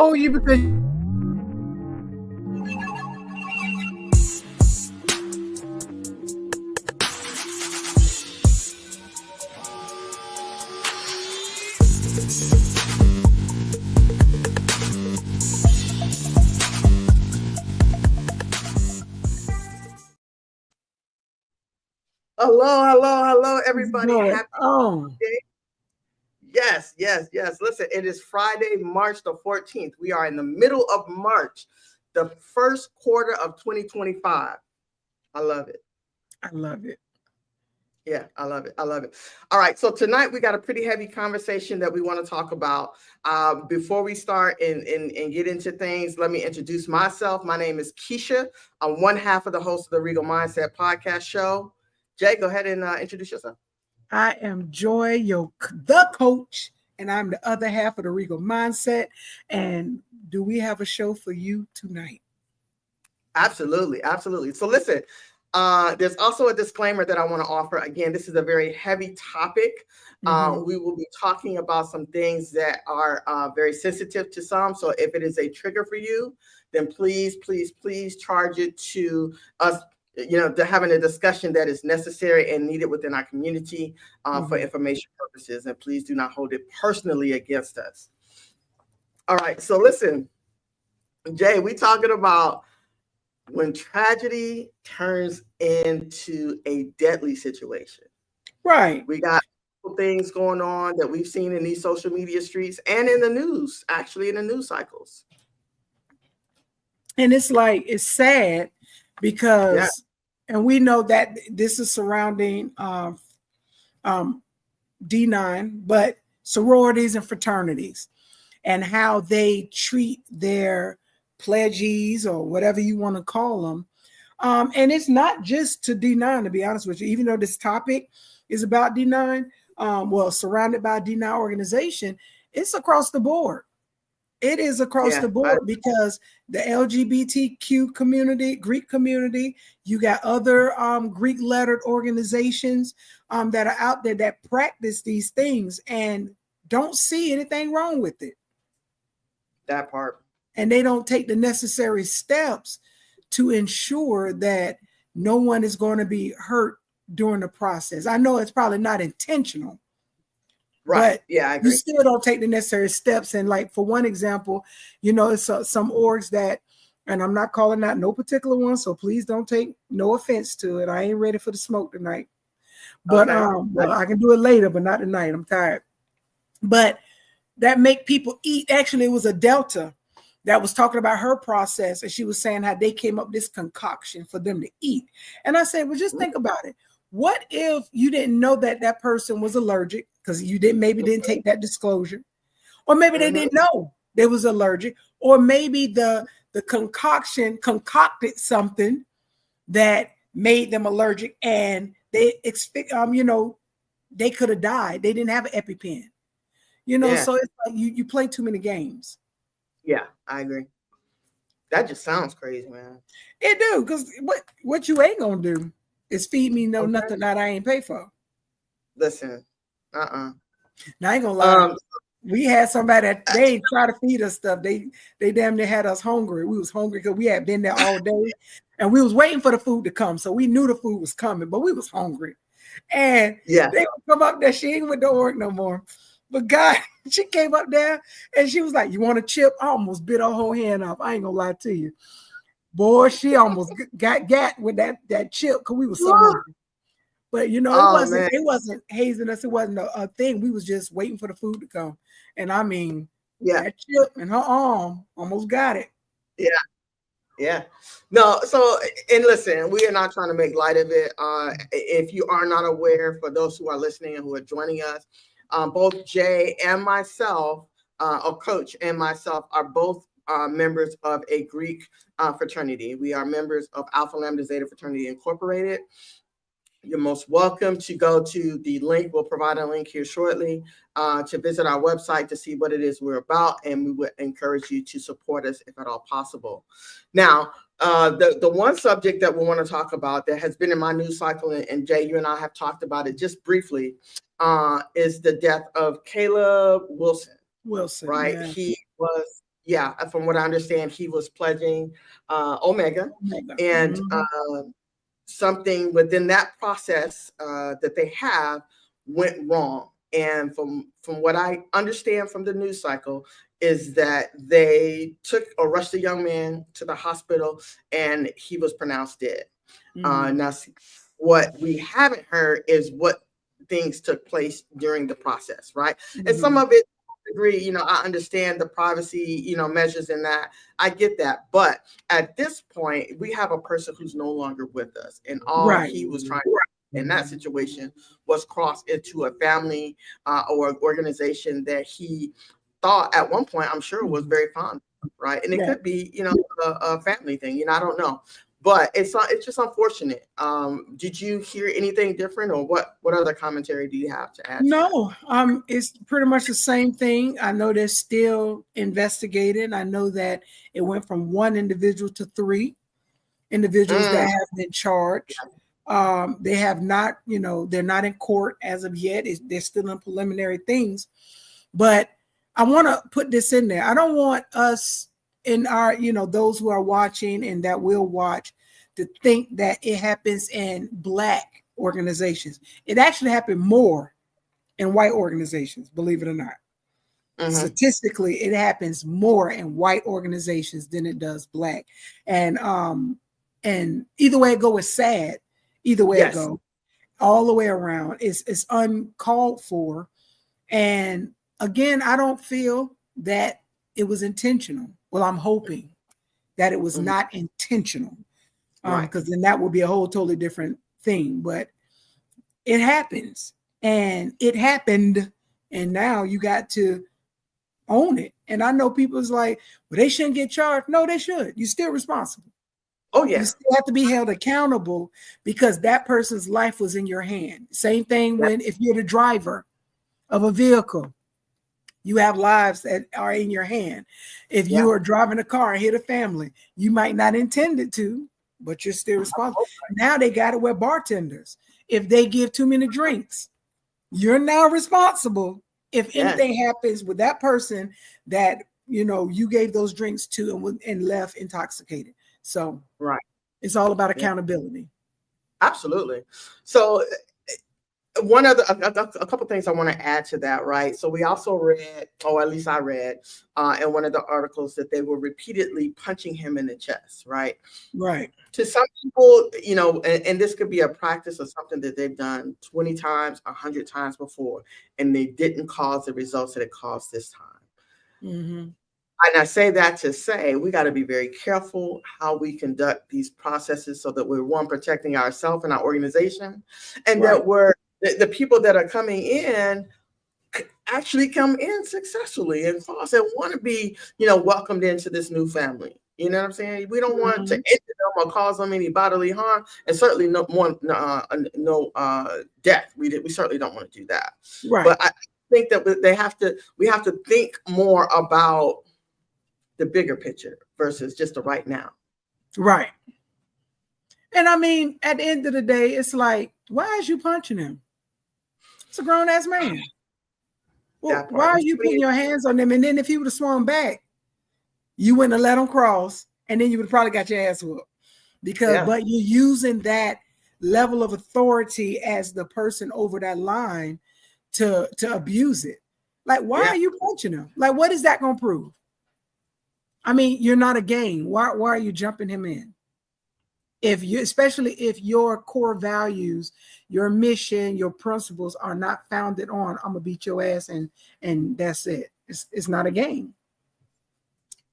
Oh, you because hello, everybody. going Happy on. day. Yes. Listen, it is Friday, March the 14th. We are in the middle of March, the first quarter of 2025. I love it. I love it. Yeah, I love it. All right, so tonight we got a pretty heavy conversation that we want to talk about. Before we start and get into things, let me introduce myself. My name is Keisha. I'm one half of the host of the Regal Mindset podcast show. Jay, go ahead and introduce yourself. I am Joy, the coach, and I'm the other half of the Regal Mindset. And do we have a show for you tonight? Absolutely. So listen, there's also a disclaimer that I want to offer. Again, this is a very heavy topic. We will be talking about some things that are very sensitive to some. So if it is a trigger for you, then please charge it to us, to having a discussion that is necessary and needed within our community for information purposes. And please do not hold it personally against us. All right. So listen, Jay, we talking about when tragedy turns into a deadly situation. Right. We got things going on that we've seen in these social media streets and in the news, actually in the news cycles. And it's sad because, and we know that this is surrounding D9, but sororities and fraternities and how they treat their pledgees or whatever you want to call them. And it's not just to D9, to be honest with you, even though this topic is about D9, surrounded by a D9 organization, it's across the board. It is across the board because the LGBTQ community, Greek community, you got other Greek lettered organizations that are out there that practice these things and don't see anything wrong with it. That part. And they don't take the necessary steps to ensure that no one is going to be hurt during the process. I know it's probably not intentional. Right. But I agree. You still don't take the necessary steps. And like, for one example, it's some orgs that, and I'm not calling out no particular one, so please don't take no offense to it. I ain't ready for the smoke tonight. But I can do it later, but not tonight. I'm tired. But that make people eat. Actually, it was a Delta that was talking about her process, and she was saying how they came up with this concoction for them to eat. And I said, well, just think about it. What if you didn't know that person was allergic because you didn't take that disclosure, or maybe they didn't know they was allergic, or maybe the concoction concocted something that made them allergic, and they they could have died. They didn't have an EpiPen, So it's like you play too many games. Yeah, I agree. That just sounds crazy, man. It do, because what you ain't gonna do is feed me nothing that I ain't pay for. Listen, Now I ain't gonna lie. We had somebody that they ain't try to feed us stuff. They damn near had us hungry. We was hungry because we had been there all day, and we was waiting for the food to come. So we knew the food was coming, but we was hungry. And they would come up there. She ain't with the org no more. But God, she came up there and she was like, "You want a chip?" I almost bit her whole hand off. I ain't gonna lie to you. Boy, she almost got with that chip because we was so hungry. But it wasn't hazing us. It wasn't a thing. We was just waiting for the food to come. And I mean, that chip in her arm almost got it. Yeah. No, so, and listen, we are not trying to make light of it. If you are not aware, for those who are listening and who are joining us, both Jay and myself, or Coach and myself, are both members of a Greek fraternity. We are members of Alpha Lambda Zeta Fraternity Incorporated. You're most welcome to go to the link. We'll provide a link here shortly to visit our website to see what it is we're about, and we would encourage you to support us if at all possible. Now, the one subject that we want to talk about that has been in my news cycle, and Jay, you and I have talked about it just briefly, is the death of Caleb Wilson. Wilson, right? Yeah. He was yeah, from what I understand, he was pledging Omega, and something within that process that they have went wrong. And from what I understand from the news cycle is that they took or rushed a young man to the hospital, and he was pronounced dead. Now, what we haven't heard is what things took place during the process, right? And some of it, I agree, you know, I understand the privacy, you know, measures in that. I get that. But at this point, we have a person who's no longer with us. And all he was trying to in that situation was cross into a family or organization that he thought at one point, I'm sure, was very fond of, right? And it could be, you know, a family thing, you know, I don't know. But it's just unfortunate. Did you hear anything different, or what other commentary do you have to add? No, it's pretty much the same thing. I know they're still investigating. I know that it went from 1 individual to 3 individuals that have been charged. They have not, you know, they're not in court as of yet. They're still in preliminary things. But I want to put this in there. I don't want us in our, you know, those who are watching and that will watch to think that it happens in Black organizations. It actually happened more in white organizations, believe it or not. Statistically, it happens more in white organizations than it does Black. And either way it go is sad. Either way it go, all the way around, it's uncalled for. And again, I don't feel that it was intentional. Well, I'm hoping that it was not intentional, because then that would be a whole totally different thing. But it happens, and it happened, and now you got to own it. And I know people's like, well, they shouldn't get charged. No, they should. You're still responsible. Oh, yeah. You still have to be held accountable because that person's life was in your hand. Same thing when if you're the driver of a vehicle, you have lives that are in your hand. If you are driving a car and hit a family, you might not intend it to, but you're still responsible. Now they got it with bartenders. If they give too many drinks, you're now responsible if anything happens with that person that, you know, you gave those drinks to and left intoxicated. So it's all about accountability. Absolutely. So one other, a couple things I want to add to that, right? So we also read, or at least I read in one of the articles, that they were repeatedly punching him in the chest, right? Right. To some people, you know, and this could be a practice or something that they've done 20 times, 100 times before, and they didn't cause the results that it caused this time. And I say that to say we got to be very careful how we conduct these processes so that we're, one, protecting ourselves and our organization, and that we're the people that are coming in actually come in successfully and want to be, you know, welcomed into this new family. You know what I'm saying? We don't want to injure them or cause them any bodily harm, and certainly no death. We certainly don't want to do that. But I think that we have to think more about the bigger picture versus just the right now. Right. And I mean, at the end of the day, it's like, why is you punching him? It's a grown ass man. Well, why are you putting your hands on him? And then if he would have swung back, you wouldn't have let him cross, and then you would have probably got your ass whooped. But you're using that level of authority as the person over that line to abuse it. Like, why are you punching him? Like, what is that going to prove? I mean, you're not a gang. Why are you jumping him in? Especially if your core values, your mission, your principles are not founded on, I'm gonna beat your ass and that's it. It's not a game.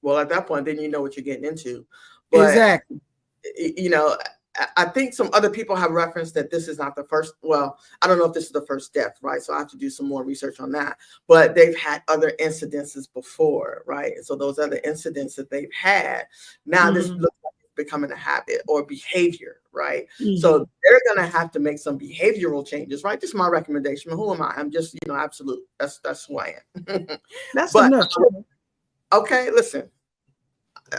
Well, at that point, then you know what you're getting into. But, exactly. You know, I think some other people have referenced that this is not the first. Well, I don't know if this is the first death, right? So I have to do some more research on that. But they've had other incidences before, right? And so those other incidents that they've had, now this looks like it's becoming a habit or behavior, right? So they're going to have to make some behavioral changes, right? This is my recommendation. Who am I? I'm just, you know, absolute. That's who I am. That's enough. Okay, listen,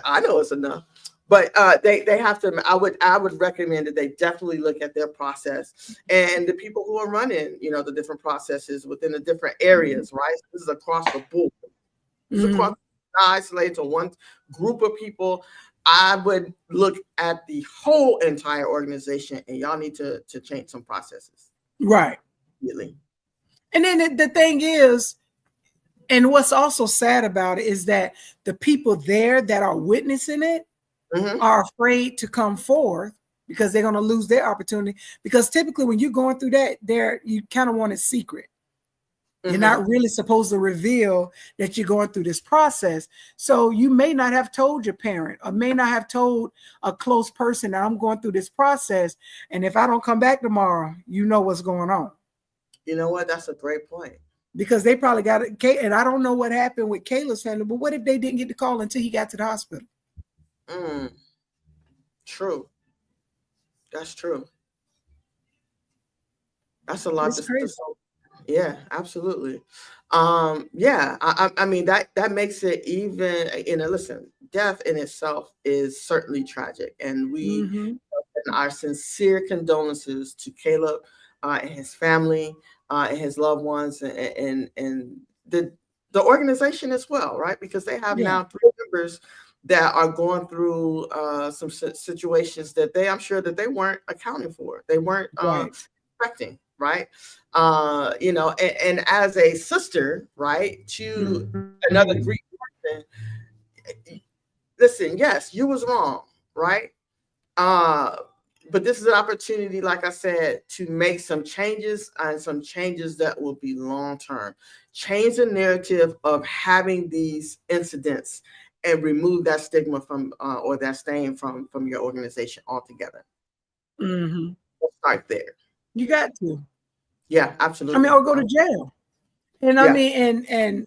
I know it's enough. But they have to. I would recommend that they definitely look at their process and the people who are running, you know, the different processes within the different areas, right? This is across the board. This is across, isolated to one group of people. I would look at the whole entire organization, and y'all need to change some processes. Right. Really. And then the thing is, and what's also sad about it is that the people there that are witnessing it are afraid to come forth because they're going to lose their opportunity. Because typically when you're going through that, you kind of want it secret. You're not really supposed to reveal that you're going through this process. So you may not have told your parent or may not have told a close person that I'm going through this process. And if I don't come back tomorrow, you know what's going on. You know what? That's a great point. Because they probably got it. And I don't know what happened with Kayla's family, but what if they didn't get the call until he got to the hospital? True. That's true. That's a lot. Yeah, absolutely. Yeah, I mean that makes it even. Listen, death in itself is certainly tragic, and we send our sincere condolences to Caleb and his family and his loved ones, and the organization as well, right? Because they have now 3 members that are going through some situations that I'm sure that they weren't accounting for. They weren't expecting. Right. And as a sister, right, to another Greek person, listen, yes, you was wrong, right? But this is an opportunity, like I said, to make some changes, and some changes that will be long-term. Change the narrative of having these incidents and remove that stigma from or that stain from your organization altogether. Let's start there. You got to. Yeah, absolutely. I mean, or go to jail. And I mean, and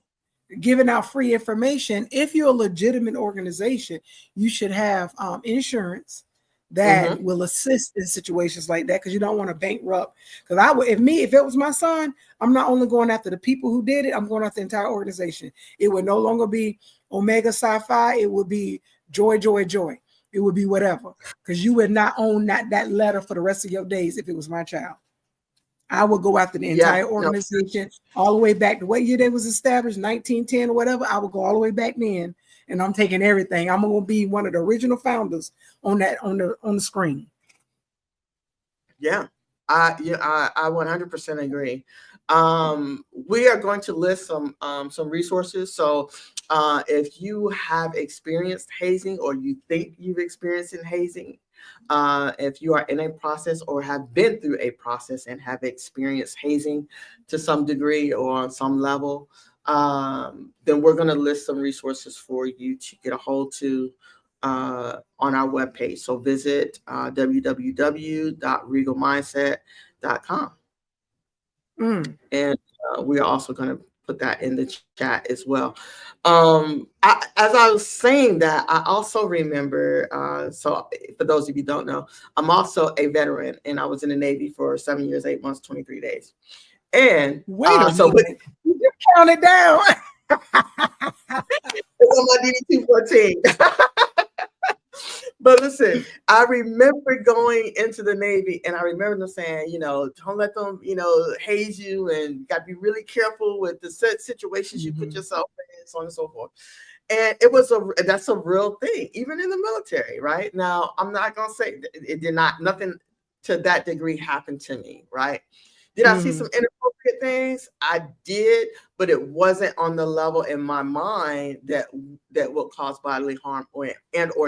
giving out free information. If you're a legitimate organization, you should have insurance that will assist in situations like that, because you don't want to bankrupt. Because if it was my son, I'm not only going after the people who did it, I'm going after the entire organization. It would no longer be Omega Psi Phi. It would be Joy. It would be whatever, because you would not own that letter for the rest of your days if it was my child. I would go after the entire organization all the way back to what year they was established, 1910 or whatever. I would go all the way back then, and I'm taking everything. I'm going to be one of the original founders on the screen. Yeah, I 100% agree. We are going to list some resources. So if you have experienced hazing, or you think you've experienced hazing, if you are in a process or have been through a process and have experienced hazing to some degree or on some level, then we're going to list some resources for you to get a hold to on our webpage. So visit www.regalmindset.com. And we are also going to put that in the chat as well. As I was saying that, I also remember, so for those of you who don't know, I'm also a veteran, and I was in the Navy for 7 years, 8 months, 23 days. And wait a minute, you just count it down. It's on my DD 214. But listen, I remember going into the Navy, and I remember them saying, don't let them, haze you, and got to be really careful with the situations you put yourself in, so on and so forth. And that's a real thing, even in the military, right? Now, I'm not going to say it did not, nothing to that degree happened to me, right? Did I see some inappropriate things? I did, but it wasn't on the level in my mind that will cause bodily harm or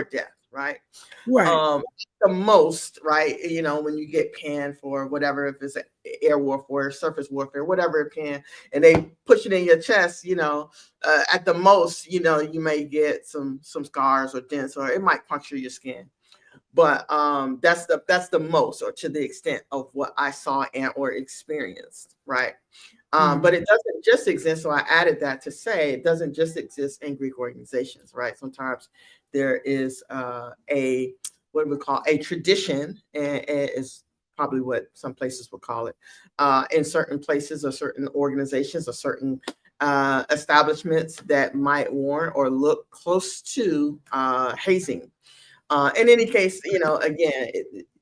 death. Right. The most, right. When you get panned for whatever, if it's air warfare, surface warfare, whatever it can, and they push it in your chest, at the most, you may get some scars or dents, or it might puncture your skin. But that's the most, or to the extent of what I saw and or experienced. Right. But it doesn't just exist. So I added that to say it doesn't just exist in Greek organizations. Right. Sometimes there is what we call a tradition, and is probably what some places would call it, in certain places or certain organizations or certain establishments that might warrant or look close to hazing. In any case, again,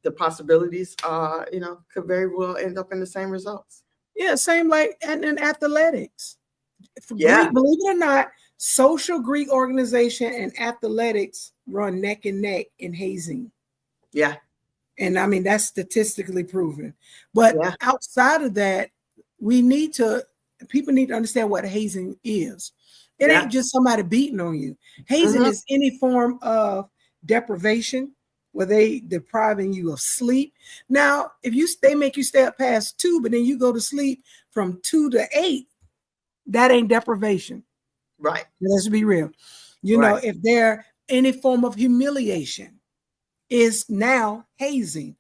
the possibilities could very well end up in the same results. Yeah, same like in athletics. Believe it or not, Social Greek organization and athletics run neck and neck in hazing. Yeah. And I mean, that's statistically proven. But outside of that, people need to understand what hazing is. It ain't just somebody beating on you. Hazing is any form of deprivation where they depriving you of sleep. Now, if they make you stay up past 2, but then you go to sleep from 2 to 8, that ain't deprivation. Right. Let's be real. You know, if they're any form of humiliation, is now hazing.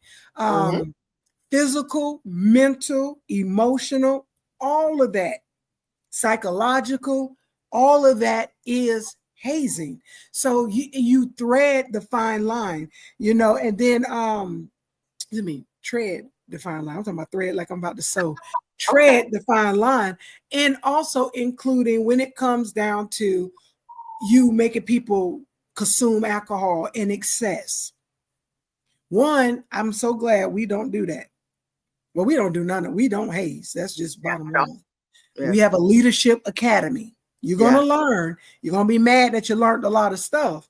Physical, mental, emotional, all of that, psychological, all of that is hazing. So you thread the fine line, you know, and then tread the fine line. I'm talking about thread like I'm about to sew. Tread the fine line, and also including when it comes down to you making people consume alcohol in excess. One, I'm so glad we don't do that. Well, we don't do none of it. We don't haze. That's just bottom line. Yeah. We have a leadership academy. You're going to learn. You're going to be mad that you learned a lot of stuff,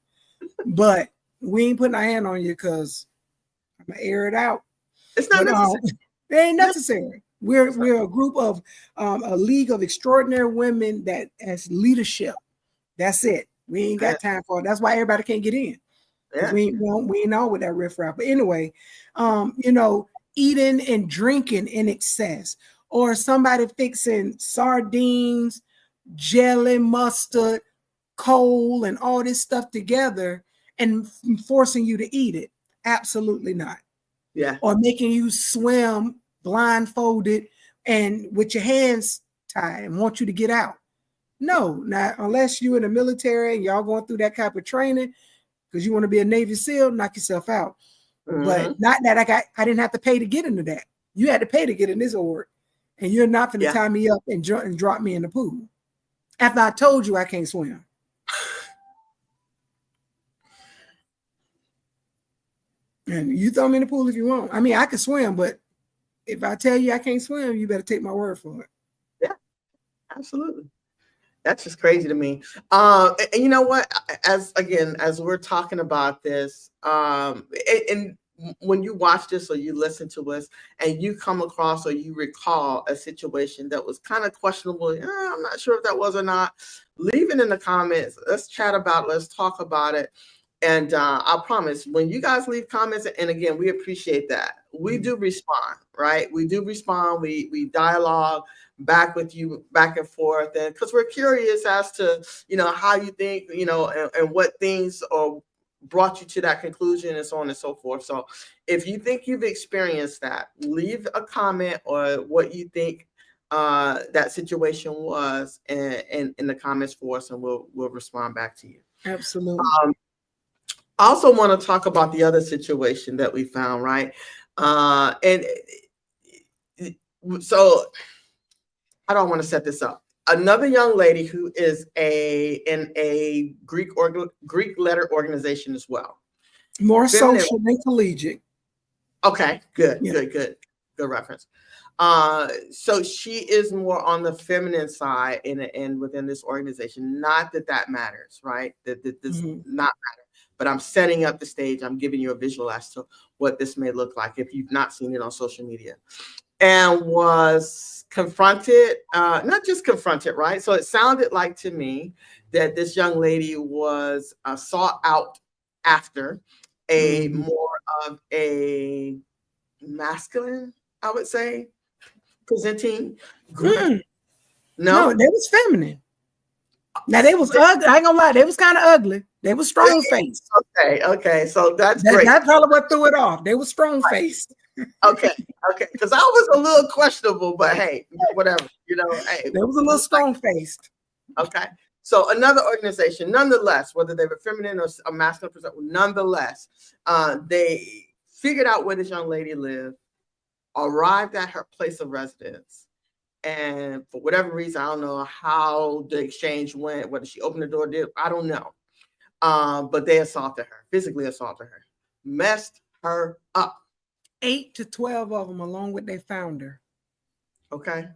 but we ain't putting our hand on you because I'm going to air it out. It's not necessary. It ain't necessary. We're a group of a league of extraordinary women that has leadership. That's it. We ain't got time for it. That's why everybody can't get in. Yeah. We ain't all with that riffraff. But anyway, you know, eating and drinking in excess, or somebody fixing sardines, jelly, mustard, coal, and all this stuff together and forcing you to eat it. Absolutely not. Yeah. Or making you swim blindfolded and with your hands tied and want you to get out. No, not unless you're in the military and y'all going through that type of training because you want to be a Navy SEAL, knock yourself out. But not that I didn't have to pay to get into that. You had to pay to get in this org, and you're not going to tie me up and drop me in the pool after I told you I can't swim. And you throw me in the pool if you want. I mean, I can swim, but if I tell you I can't swim, you better take my word for it. Yeah, absolutely. That's just crazy to me. And you know what? As we're talking about this, and when you watch this or you listen to us and you come across or you recall a situation that was kind of questionable, I'm not sure if that was or not, leave it in the comments. Let's chat about it. Let's talk about it. And I promise when you guys leave comments, and again, we appreciate that. We do respond, right? We do respond. We dialogue back with you, back and forth. And because we're curious as to, how you think, and what things or brought you to that conclusion and so on and so forth. So if you think you've experienced that, leave a comment or what you think that situation was in the comments for us, and we'll respond back to you. Absolutely. I also want to talk about the other situation that we found, right? And so I don't want to set this up. Another young lady who is in a Greek letter organization as well. More social than collegiate. Okay, good reference. So she is more on the feminine side and within this organization. Not that matters, right? That does not matter. But I'm setting up the stage. I'm giving you a visual as to what this may look like if you've not seen it on social media. And was confronted, not just confronted, right? So it sounded like to me that this young lady was sought out after a more of a masculine, I would say, presenting group. No, they was feminine. Now they was ugly. I ain't gonna lie, they was kind of ugly. They was strong faced. Okay. So that's great. That's probably what threw it off. They were strong faced. Okay. Because I was a little questionable, but hey, whatever. Hey, they was a little strong faced. Okay. So another organization, nonetheless, whether they were feminine or a masculine person, nonetheless, they figured out where this young lady lived, arrived at her place of residence. And for whatever reason, I don't know how the exchange went, whether she opened the door, I don't know. But they assaulted her, physically assaulted her, messed her up. 8 to 12 of them, along with their founder. Okay.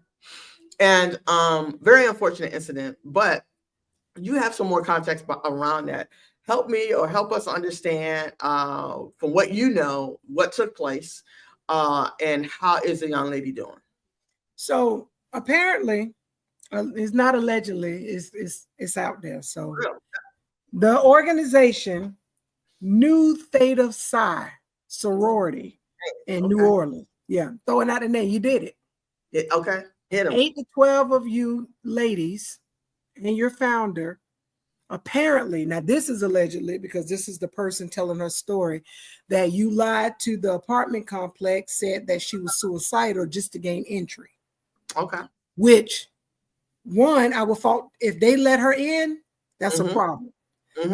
And very unfortunate incident, but you have some more context around that. Help me or help us understand from what you know, what took place, and how is the young lady doing? So apparently, it's not allegedly, it's out there. So Really? the organization New Theta Psi sorority in New Orleans. Yeah, throwing out the name. You did it. Okay, hit 'em. 8 to 12 of you ladies and your founder, apparently, now this is allegedly because this is the person telling her story, that you lied to the apartment complex, said that she was suicidal just to gain entry. Okay. Which, one, I would fault if they let her in, that's a problem.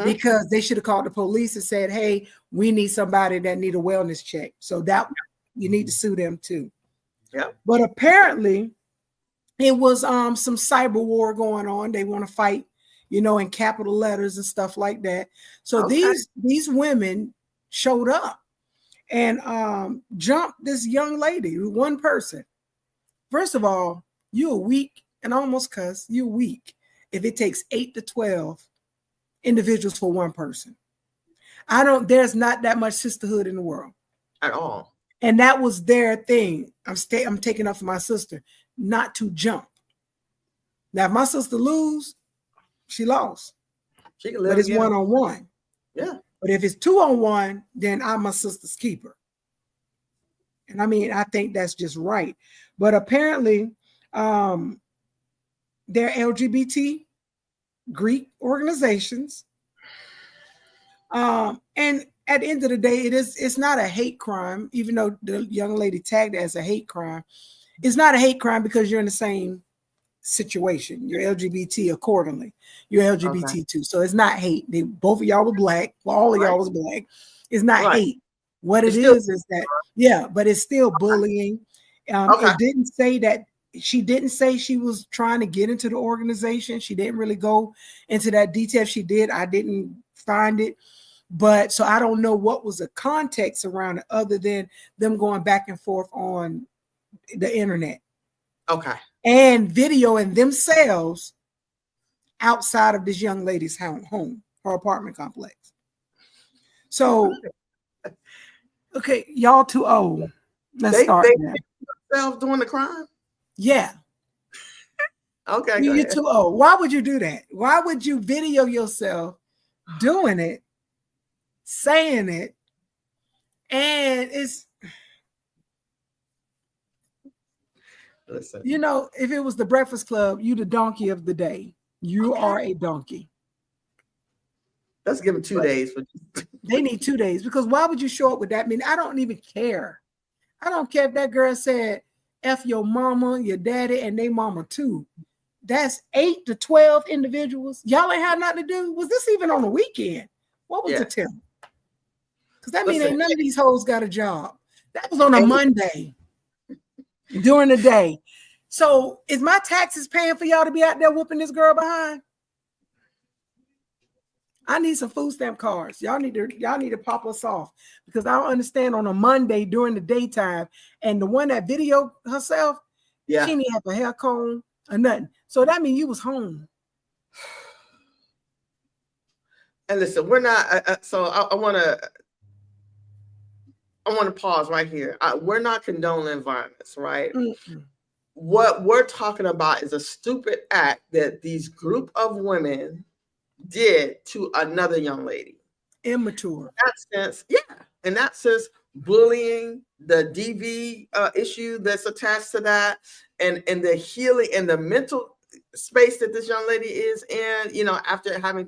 Because they should have called the police and said, hey, we need somebody that need a wellness check. So that you need to sue them too. Yeah. But apparently it was some cyber war going on. They want to fight, you know, in capital letters and stuff like that. So these women showed up and jumped this young lady, one person. First of all, you're weak, and I almost cuss, you're weak if it takes 8 to 12 individuals for one person. There's not that much sisterhood in the world at all. And that was their thing. I'm taking up for my sister, not to jump. Now, if my sister lose, she lost. She can live, but it's again. 1-on-1. Yeah. But if it's 2-on-1, then I'm my sister's keeper. And I mean, I think that's just right. But apparently, they're LGBT Greek organizations. And at the end of the day, it's not a hate crime, even though the young lady tagged it as a hate crime. It's not a hate crime because you're in the same situation. You're LGBT accordingly. You're LGBT too. So it's not hate. Both of y'all were black. Well, all of y'all was black. It's not hate. What it is that, yeah, but it's still bullying. It didn't say that. She didn't say she was trying to get into the organization. She didn't really go into that detail. If she did, I didn't find it. But so I don't know what was the context around it other than them going back and forth on the internet. Okay. And videoing themselves outside of this young lady's home, her apartment complex. So, okay, y'all too old. Let's start now. Themselves doing the crime? Yeah. Okay. You're too old. Why would you do that? Why would you video yourself doing it, saying it, and it's, listen, you know, if it was the Breakfast Club, you the donkey of the day. You are a donkey. Let's give them 2 days. They need 2 days, because why would you show up with that? I mean, I don't even care. I don't care if that girl said F your mama, your daddy, and they mama too. That's 8 to 12 individuals. Y'all ain't had nothing to do. Was this even on a weekend? What was the tip? Because that means ain't none of these hoes got a job. That was on a Monday during the day. So is my taxes paying for y'all to be out there whooping this girl behind? I need some food stamp cards. Y'all need to pop us off, because I don't understand on a Monday during the daytime, and the one that videoed herself, she didn't have a hair comb or nothing. So that means you was home. And listen, we're not. So I want to pause right here. We're not condoning violence, right? Mm-mm. What we're talking about is a stupid act that these group of women did to another young lady. Immature. In that sense, in that sense, bullying, the DV issue that's attached to that, and the healing and the mental space that this young lady is in, you know, after having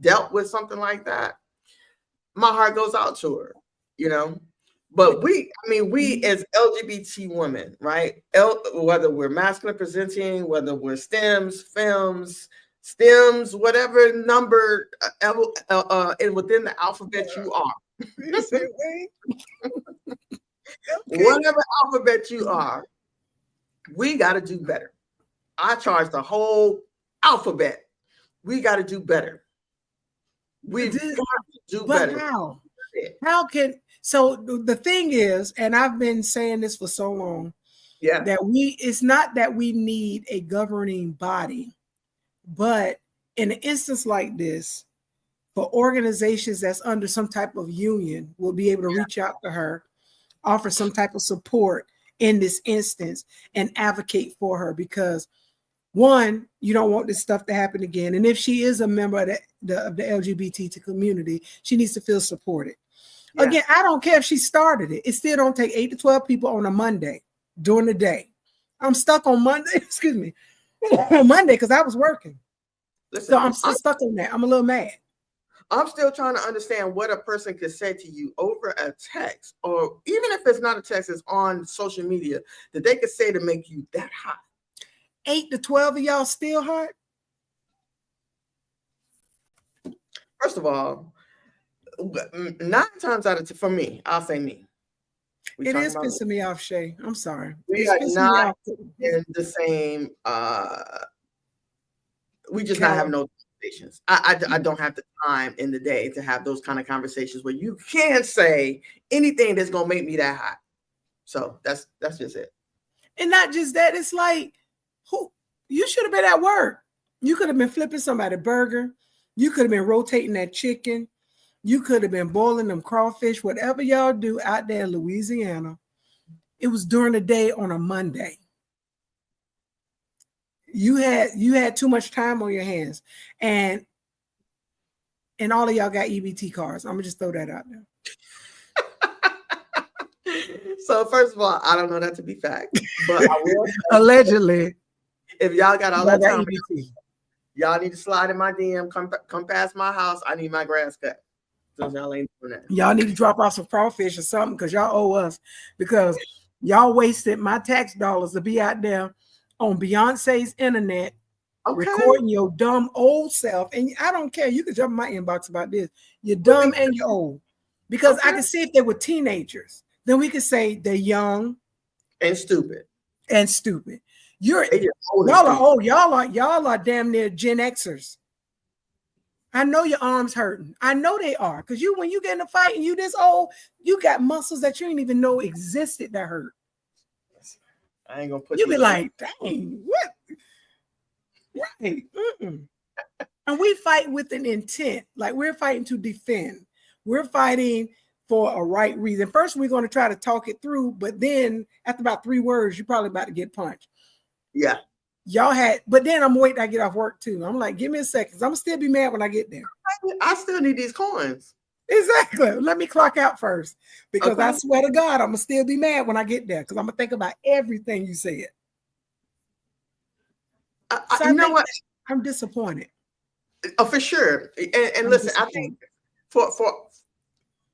dealt with something like that, my heart goes out to her, you know. But we as LGBT women, right? Whether we're masculine presenting, whether we're STEMs, femmes, whatever number within the alphabet you are. Whatever alphabet you are, we got to do better. I charge the whole alphabet. We got to do better. We've got to do better. How? How can, so the thing is, and I've been saying this for so long, that it's not that we need a governing body, but in an instance like this, for organizations that's under some type of union will be able to reach out to her, offer some type of support in this instance, and advocate for her, because one, you don't want this stuff to happen again. And if she is a member of the LGBT community, she needs to feel supported. Yeah. Again, I don't care if she started it. It still don't take 8 to 12 people on a Monday during the day. I'm stuck on Monday, excuse me, on Monday because I was working. Listen, so I'm still stuck on that. I'm a little mad. I'm still trying to understand what a person could say to you over a text, or even if it's not a text, it's on social media, that they could say to make you that hot. 8 to 12 of y'all still hot? First of all, 9 times out of 10, for me, I'll say me. It is pissing me off, Shay. I'm sorry. We are not in the same, we just not having no conversations. I don't have the time in the day to have those kind of conversations where you can't say anything that's going to make me that hot. So that's just it. And not just that, it's like, you should have been at work. You could have been flipping somebody's burger. You could have been rotating that chicken. You could have been boiling them crawfish, whatever y'all do out there in Louisiana. It was during the day on a Monday. You had too much time on your hands. And all of y'all got EBT cards. I'm going to just throw that out there. So first of all, I don't know that to be fact, but I will allegedly. If y'all got all that time, y'all need to slide in my DM. Come past my house. I need my grass cut. So y'all ain't doing that. Y'all need to drop off some crawfish or something because y'all owe us, because y'all wasted my tax dollars to be out there on Beyonce's internet, recording your dumb old self. And I don't care. You can jump in my inbox about this. You're dumb and you're old. Because I can see if they were teenagers, then we could say they're young and stupid. Y'all are old. Y'all are damn near Gen Xers. I know your arms hurting. I know they are, because when you get in a fight and you this old, you got muscles that you didn't even know existed that hurt. I ain't gonna put you be like, dang, what? Right. And we fight with an intent, like we're fighting to defend. We're fighting for a right reason. First, we're going to try to talk it through, but then after about 3 words, you're probably about to get punched. Yeah. Y'all had, but then I'm waiting till I get off work too. I'm like, give me a second. I'm gonna still be mad when I get there. I still need these coins. Exactly. Let me clock out first, because I swear to God, I'm gonna still be mad when I get there, because I'm gonna think about everything you said. So you know what? I'm disappointed. Oh, for sure. And listen, I think for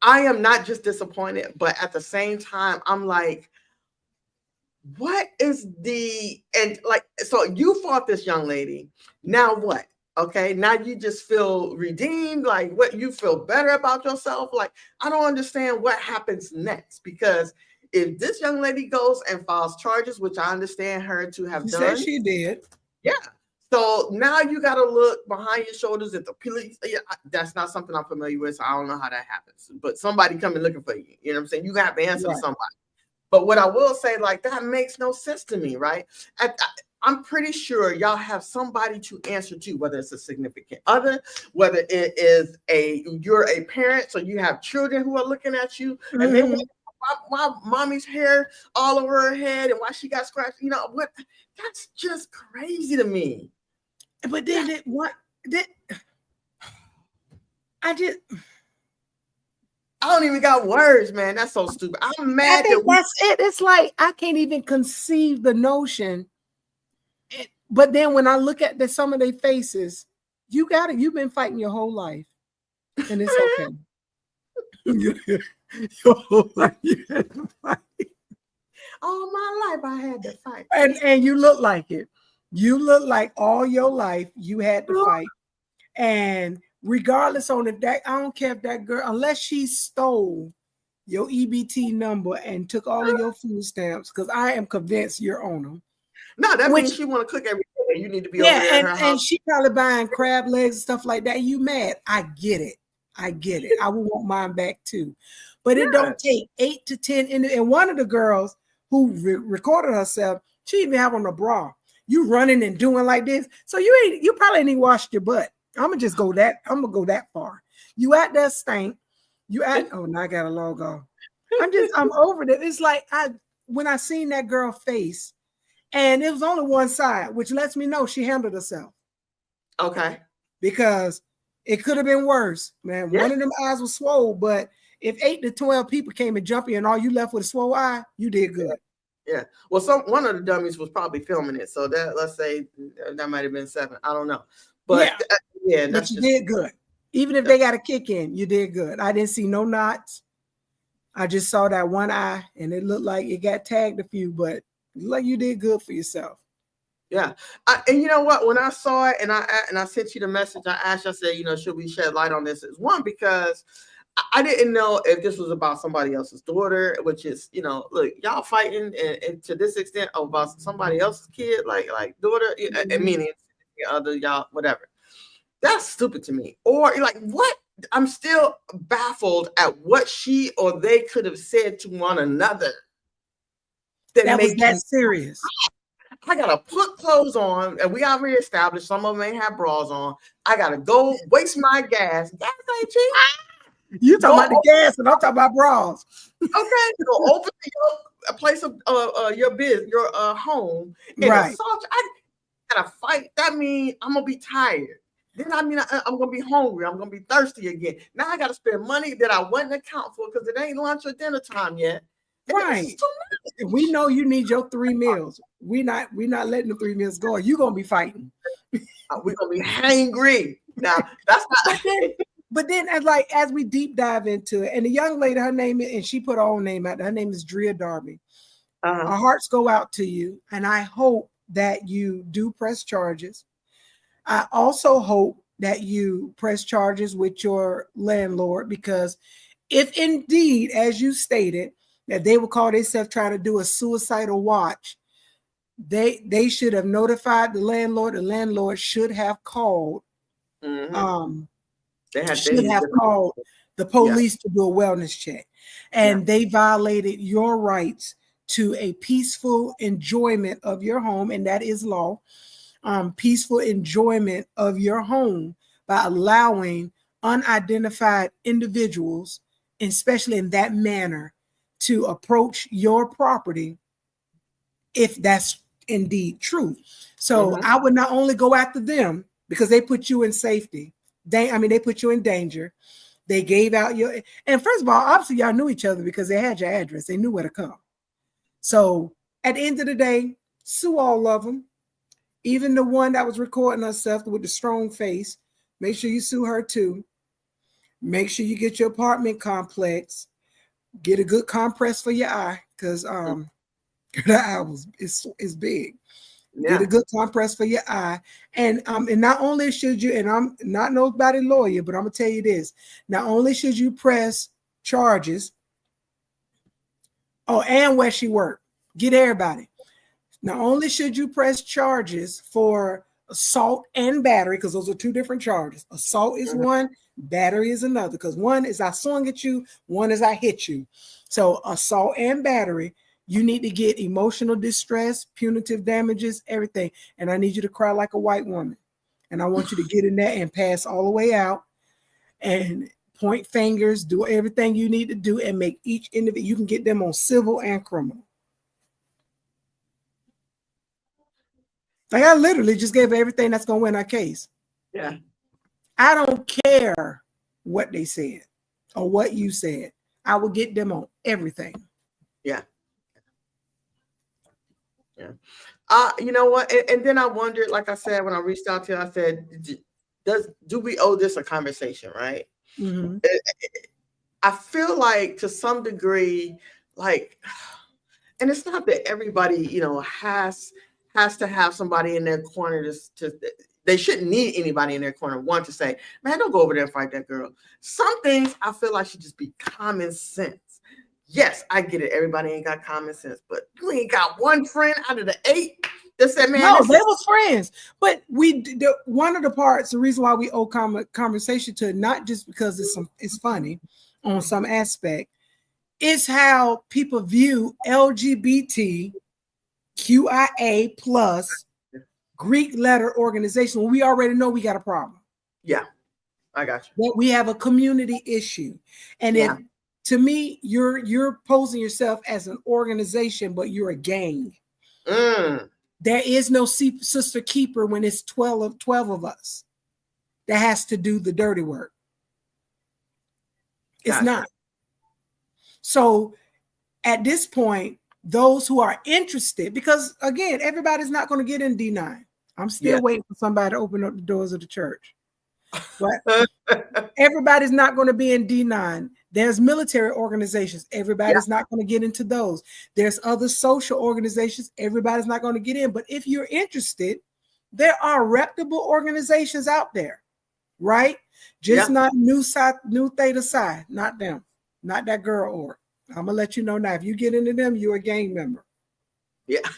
I am not just disappointed, but at the same time, I'm like, what is so you fought this young lady. Now what? Okay, now you just feel redeemed. Like, what, you feel better about yourself? Like, I don't understand what happens next, because if this young lady goes and files charges, which I understand her to have done. She did. Yeah. So now you got to look behind your shoulders at the police. Yeah, that's not something I'm familiar with, so I don't know how that happens. But somebody coming looking for you. You know what I'm saying? You got to answer to somebody. But what I will say, like, that makes no sense to me, right? I'm pretty sure y'all have somebody to answer to, whether it's a significant other, whether it is you're a parent, so you have children who are looking at you, and they want why mommy's hair all over her head and why she got scratched. You know what? That's just crazy to me. But then I don't even got words, man. That's so stupid. I'm mad. That's it. It's like I can't even conceive the notion. But then when I look at some of their faces, you got it. You've been fighting your whole life, and it's okay. Your whole life you had to fight. All my life I had to fight. And you look like it. You look like all your life you had to fight. And regardless on that, I don't care if that girl, unless she stole your EBT number and took all of your food stamps, because I am convinced you're on them. No, that means she want to cook every day. You need to be over there in her house. And she probably buying crab legs and stuff like that. You mad? I get it. I will want mine back too. But it don't take 8 to 10. And one of the girls who recorded herself, she even have on a bra. you running and doing like this. So you probably ain't even washed your butt. I'm gonna go that far. You at that stank. Now I got a logo. I'm over it. It's like when I seen that girl face, and it was only one side, which lets me know she handled herself. Okay. Because it could have been worse, man. Yeah. One of them eyes was swole, but if 8 to 12 people came and jumped you and all you left with a swole eye, you did good. Yeah. Well, one of the dummies was probably filming it, so that let's say that might have been 7. I don't know, but but you did good. Even if they got a kick in, you did good. I didn't see no knots. I just saw that one eye, and it looked like it got tagged a few, but like you did good for yourself. Yeah. And you know what? When I saw it and I sent you the message, I asked you, I said, should we shed light on this? It's one, because I didn't know if this was about somebody else's daughter, which is, look, y'all fighting and to this extent about somebody else's kid, like daughter, meaning other y'all, whatever. That's stupid to me. Or like, what? I'm still baffled at what she or they could have said to one another. That was that serious. I gotta put clothes on, and we already established some of them ain't have bras on. I gotta go waste my gas. Gas ain't cheap. You talking about the gas, and I'm talking about bras. Okay, so open a place of your business, your home, and assault. I gotta fight. That means I'm gonna be tired. Then I'm gonna be hungry. I'm gonna be thirsty again. Now I gotta spend money that I wasn't account for because it ain't lunch or dinner time yet. Right. We know you need your 3 meals. We're not letting the 3 meals go. You're gonna be fighting. We're gonna be hangry. Now that's not. But then as we deep dive into it, and the young lady, her name is, and she put her own name out there. Her name is Drea Darby. Our hearts go out to you, and I hope that you do press charges. I also hope that you press charges with your landlord, because if indeed, as you stated, that they will call themselves trying to do a suicidal watch, they should have notified the landlord. The landlord should have called. Should have called the police to do a wellness check, and they violated your rights to a peaceful enjoyment of your home, and that is law. Peaceful enjoyment of your home by allowing unidentified individuals, especially in that manner, to approach your property, if that's indeed true. So I would not only go after them because they put you in safety. They put you in danger. They gave out and first of all, obviously y'all knew each other because they had your address. They knew where to come. So at the end of the day, sue all of them. Even the one that was recording herself with the strong face, make sure you sue her too. Make sure you get your apartment complex. Get a good compress for your eye, because the eye is big. Yeah. Get a good compress for your eye. And not only should you, and I'm not nobody lawyer, but I'm gonna tell you this, not only should you press charges, and where she worked. Get everybody. Not only should you press charges for assault and battery, because those are 2 different charges. Assault is one, battery is another, because one is I swung at you, one is I hit you. So assault and battery, you need to get emotional distress, punitive damages, everything. And I need you to cry like a white woman. And I want you to get in there and pass all the way out and point fingers, do everything you need to do, and make each individual, you can get them on civil and criminal. Like I literally just gave her everything that's going to win our case. Yeah. I don't care what they said or what you said. I will get them on everything. Yeah. Yeah. You know what? And then I wondered, like I said, when I reached out to you, I said, do we owe this a conversation, right? I feel like to some degree, like, and it's not that everybody, has to have somebody in their corner to they shouldn't need anybody in their corner, one, to say, man, don't go over there and fight that girl. Some things I feel like should just be common sense. Yes, I get it. Everybody ain't got common sense, but you ain't got one friend out of the 8 that said, man, no, they was friends. But one of the parts, the reason why we owe conversation to it, not just because it's funny on some aspect, is how people view LGBTQIA plus Greek letter organization, we already know we got a problem. Yeah, I got you. But we have a community issue. And if, to me, you're posing yourself as an organization, but you're a gang. There is no sister keeper when it's 12 of us that has to do the dirty work. It's not. So at this point, those who are interested, because again, everybody's not going to get in D9. I'm still waiting for somebody to open up the doors of the church. But everybody's not going to be in D9. There's military organizations. Everybody's not going to get into those. There's other social organizations. Everybody's not going to get in. But if you're interested, there are reputable organizations out there, right? Just not New Theta Psi, not them, not that girl org. I'm going to let you know now. If you get into them, you're a gang member. Yeah.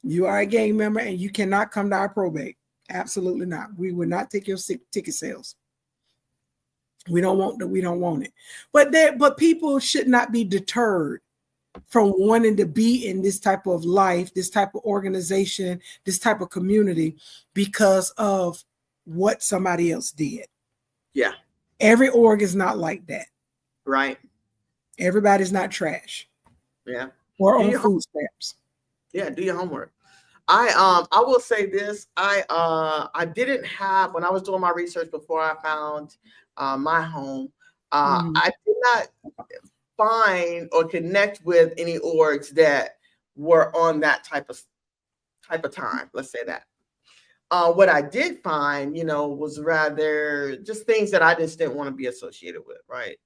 You are a gang member and you cannot come to our probate. Absolutely not. We will not take your ticket sales. We don't want that. We don't want it. But people should not be deterred from wanting to be in this type of life, this type of organization, this type of community because of what somebody else did. Yeah. Every org is not like that. Right. Everybody's not trash. Yeah. Or on food stamps. Yeah, do your homework. I will say this. I didn't have, when I was doing my research before I found my home, I did not find or connect with any orgs that were on that type of time. Let's say that. What I did find, was rather just things that I just didn't want to be associated with. Right?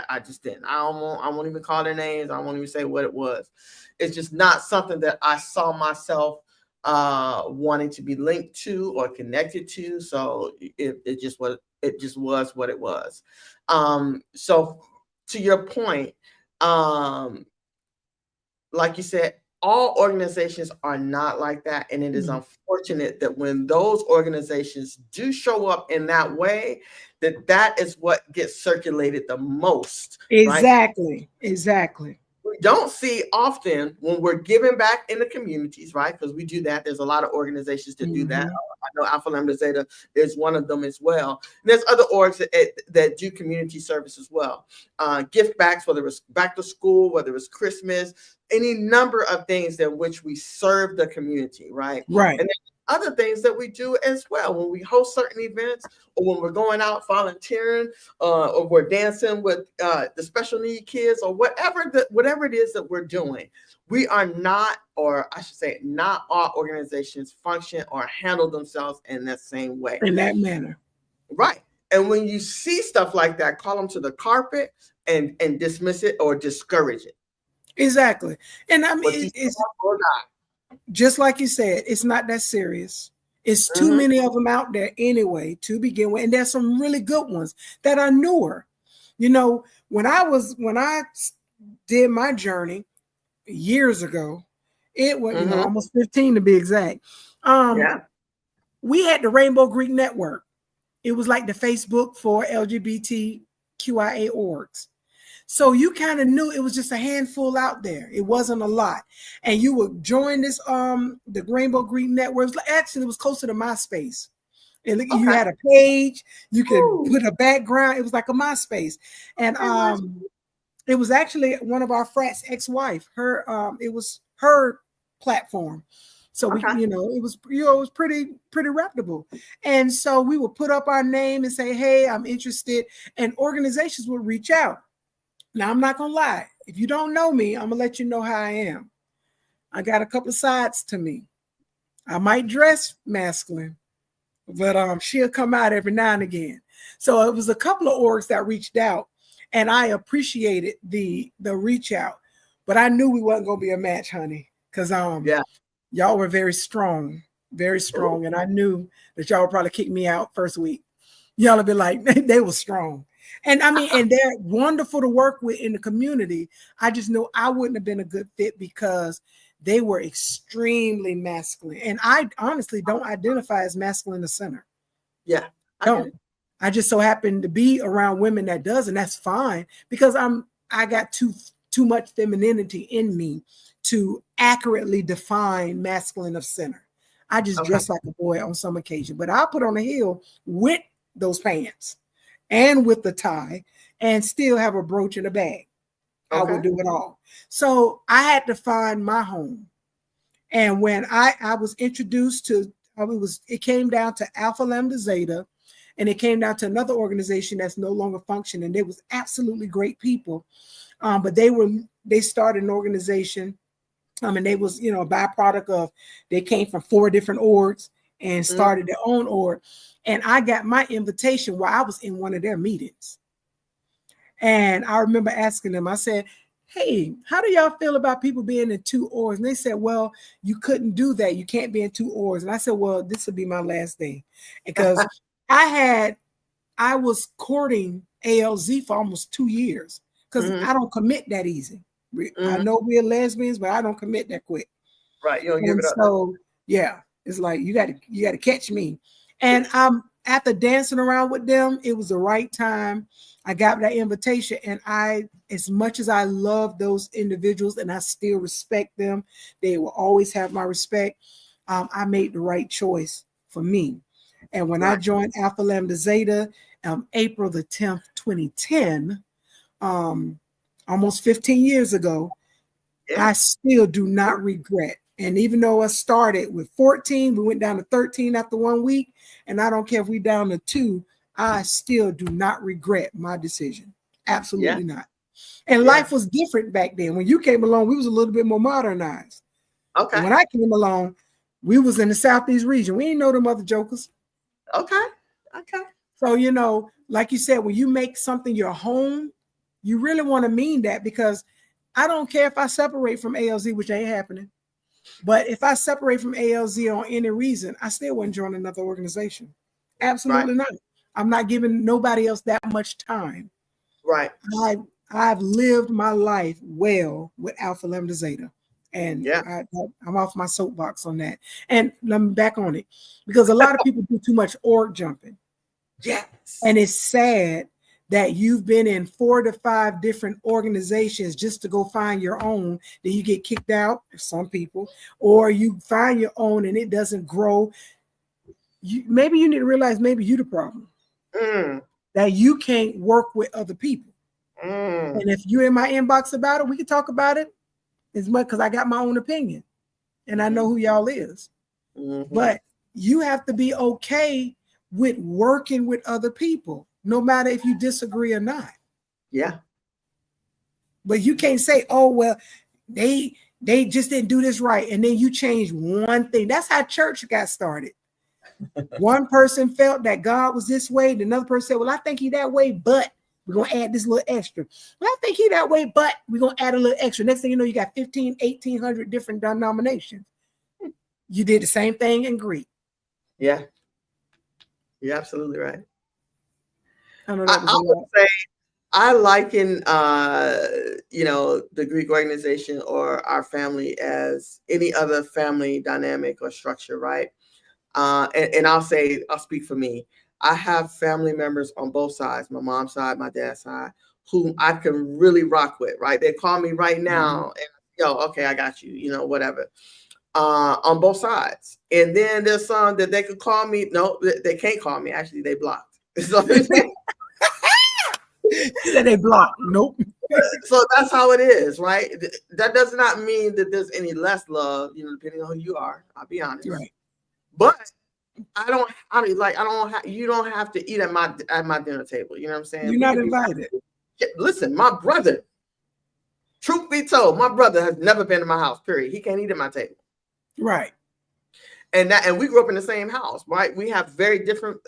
I just didn't. I won't even call their names. I won't even say what it was. It's just not something that I saw myself wanting to be linked to or connected to. So it just was what it was. So to your point, like you said, all organizations are not like that. And it is unfortunate that when those organizations do show up in that way, that is what gets circulated the most. Exactly. Right? Exactly. We don't see often when we're giving back in the communities, right? Because we do that. There's a lot of organizations that do that. I know Alpha Lambda Zeta is one of them as well. And there's other orgs that do community service as well. Gift backs, whether it's back to school, whether it's Christmas, any number of things in which we serve the community, right? Right. And then other things that we do as well when we host certain events or when we're going out volunteering or we're dancing with the special need kids or whatever it is that we're doing. We are not, or I should say, not all organizations function or handle themselves in that same way. In that manner. Right. And when you see stuff like that, call them to the carpet and dismiss it or discourage it. Exactly. And I mean, it's just like you said, it's not that serious. It's too many of them out there anyway to begin with. And there's some really good ones that are newer. When I did my journey years ago, it was almost 15 to be exact. We had the Rainbow Greek Network. It was like the Facebook for LGBTQIA orgs. So you kind of knew it was just a handful out there. It wasn't a lot. And you would join this, the Rainbow Greek Network. Actually, it was closer to MySpace. And you had a page, you could put a background. It was like a MySpace. And it was actually one of our frats' ex-wife. It was her platform. So we, it was pretty reputable. And so we would put up our name and say, hey, I'm interested. And organizations would reach out. Now, I'm not going to lie. If you don't know me, I'm going to let you know how I am. I got a couple of sides to me. I might dress masculine, but she'll come out every now and again. So it was a couple of orgs that reached out, and I appreciated the reach out. But I knew we wasn't going to be a match, honey, because y'all were very strong, and I knew that y'all would probably kick me out first week. Y'all would be like, they were strong. And I mean, and they're wonderful to work with in the community. I just know I wouldn't have been a good fit because they were extremely masculine. And I honestly don't identify as masculine as center. Yeah. I just so happen to be around women that does, and that's fine because I got too much femininity in me to accurately define masculine of center. I just dress like a boy on some occasion, but I put on a heel with those pants and with the tie and still have a brooch and a bag. I will do it all. So I had to find my home. And when I was introduced to, it came down to Alpha Lambda Zeta, and it came down to another organization that's no longer functioning. They was absolutely great people, but they started an organization, and they was, a byproduct of, they came from 4 different orgs and started their own org. And I got my invitation while I was in one of their meetings. And I remember asking them, I said, hey, how do y'all feel about people being in 2 orgs? And they said, well, you couldn't do that. You can't be in 2 orgs. And I said, well, this will be my last day, because I was courting ALZ for almost 2 years, because I don't commit that easy. I know we're lesbians, but I don't commit that quick. Right. You don't give it up. So yeah, it's like, you got to catch me. And after dancing around with them, it was the right time. I got that invitation, and as much as I love those individuals and I still respect them, they will always have my respect. I made the right choice for me. And when I joined Alpha Lambda Zeta, April the 10th, 2010, almost 15 years ago, I still do not regret. And even though I started with 14, we went down to 13 after 1 week, and I don't care if we're down to 2, I still do not regret my decision. Absolutely not. And life was different back then. When you came along, we was a little bit more modernized. Okay. And when I came along, we was in the Southeast region. We didn't know them other jokers. Okay. So, like you said, when you make something your home, you really want to mean that, because I don't care if I separate from ALZ, which ain't happening. But if I separate from ALZ on any reason, I still wouldn't join another organization. Absolutely not. I'm not giving nobody else that much time. Right. I've lived my life well with Alpha Lambda Zeta. And I'm off my soapbox on that. And I'm back on it, because a lot of people do too much org jumping. Yes. And it's sad that you've been in 4 to 5 different organizations just to go find your own, then you get kicked out, some people, or you find your own and it doesn't grow. Maybe you need to realize maybe you're the problem. That you can't work with other people. And if you're in my inbox about it, we can talk about it as much, because I got my own opinion and I know who y'all is. But you have to be okay with working with other people, no matter if you disagree or not. Yeah. But you can't say, oh, well, they just didn't do this right, and then you change one thing. That's how church got started. One person felt that God was this way, and another person said, well, I think he that way, but we're going to add this little extra. Well, I think he that way, but we're going to add a little extra. Next thing you know, you got 1,800 different denominations. You did the same thing in Greek. Yeah. You're absolutely right. I would say I liken, the Greek organization or our family as any other family dynamic or structure, right? And I'll speak for me. I have family members on both sides, my mom's side, my dad's side, whom I can really rock with, right? They call me right now and, okay, I got you, whatever. On both sides. And then there's some that they could call me. No, they can't call me. Actually, they blocked. So they blocked. Nope. So that's how it is, right? That does not mean that there's any less love, depending on who you are. I'll be honest. Right. But you don't have to eat at my dinner table. You know what I'm saying? You're not invited. Listen, my brother, truth be told, my brother has never been to my house, period. He can't eat at my table. Right. And we grew up in the same house, right? We have very different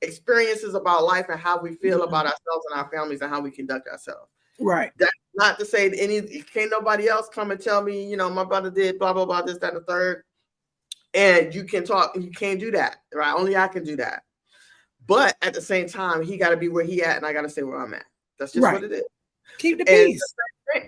experiences about life and how we feel about ourselves and our families and how we conduct ourselves. Right. That's not to say that can't nobody else come and tell me, my brother did blah, blah, blah, this, that, and the third. And you can talk, you can't do that, right? Only I can do that. But at the same time, he got to be where he at and I got to stay where I'm at. That's just what it is. Keep the peace.